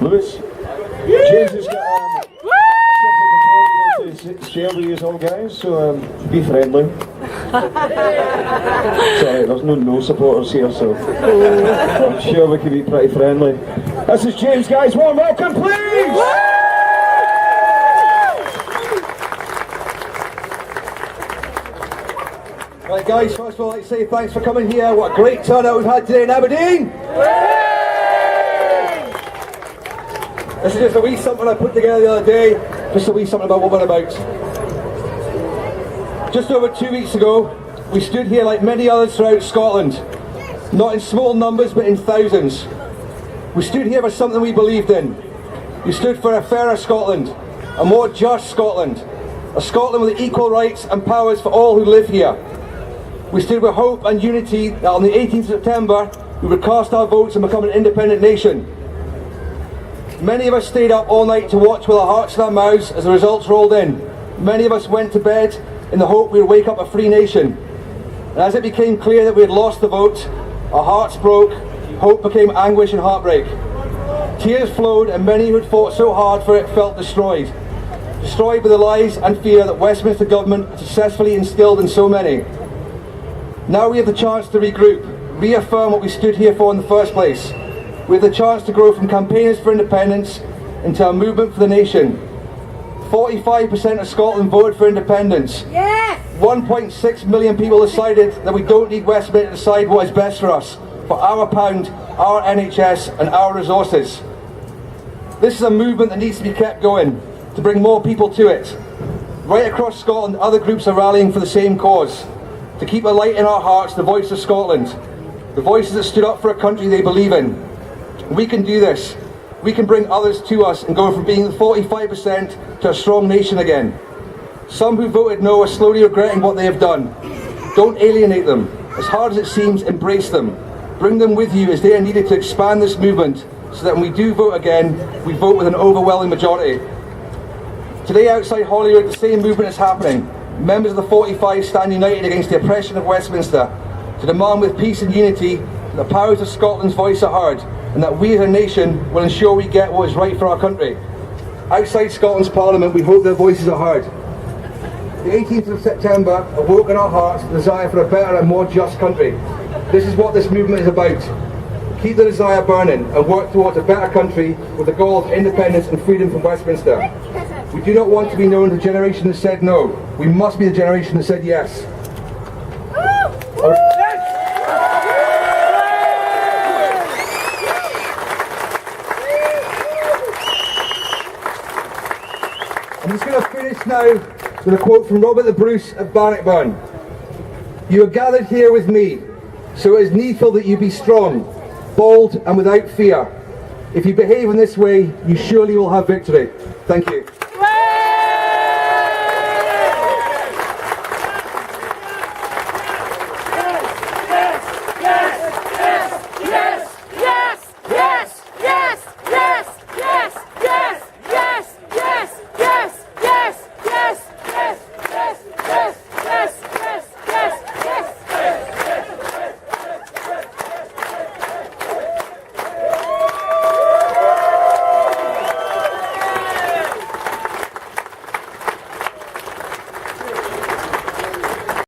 Lewis, James has got something to share with you all guys, so be friendly. Sorry, there's no supporters here, so I'm sure we can be pretty friendly. This is James, guys. Warm welcome, please! Right, guys, first of all, I'd like to say thanks for coming here. What a great turnout we've had today in Aberdeen! This is just a wee something I put together the other day, just a wee something about what we're about. Just over 2 weeks ago, we stood here like many others throughout Scotland, not in small numbers but in thousands. We stood here for something we believed in. We stood for a fairer Scotland, a more just Scotland, a Scotland with equal rights and powers for all who live here. We stood with hope and unity that on the 18th of September we would cast our votes and become an independent nation. Many of us stayed up all night to watch with our hearts in our mouths as the results rolled in. Many of us went to bed in the hope we would wake up a free nation. And as it became clear that we had lost the vote, our hearts broke, hope became anguish and heartbreak. Tears flowed, and many who had fought so hard for it felt destroyed. Destroyed by the lies and fear that Westminster government had successfully instilled in so many. Now we have the chance to regroup, reaffirm what we stood here for in the first place. We have the chance to grow from campaigners for independence into a movement for the nation. 45% of Scotland voted for independence. Yes! 1.6 million people decided that we don't need Westminster to decide what is best for us, for our pound, our NHS and our resources. This is a movement that needs to be kept going, to bring more people to it. Right across Scotland, other groups are rallying for the same cause. To keep alight in our hearts the voice of Scotland, the voices that stood up for a country they believe in. We can do this. We can bring others to us and go from being the 45% to a strong nation again. Some who voted no are slowly regretting what they have done. Don't alienate them. As hard as it seems, embrace them. Bring them with you as they are needed to expand this movement so that when we do vote again, we vote with an overwhelming majority. Today outside Holyrood, the same movement is happening. Members of the 45 stand united against the oppression of Westminster to demand with peace and unity that the powers of Scotland's voice are heard and that we as a nation will ensure we get what is right for our country. Outside Scotland's Parliament, we hope their voices are heard. The 18th of September awoke in our hearts the desire for a better and more just country. This is what this movement is about. Keep the desire burning and work towards a better country with the goal of independence and freedom from Westminster. We do not want to be known as the generation that said no. We must be the generation that said yes. I'm just going to finish now with a quote from Robert the Bruce of Bannockburn. You are gathered here with me, so it is needful that you be strong, bold and without fear. If you behave in this way, you surely will have victory. Thank you.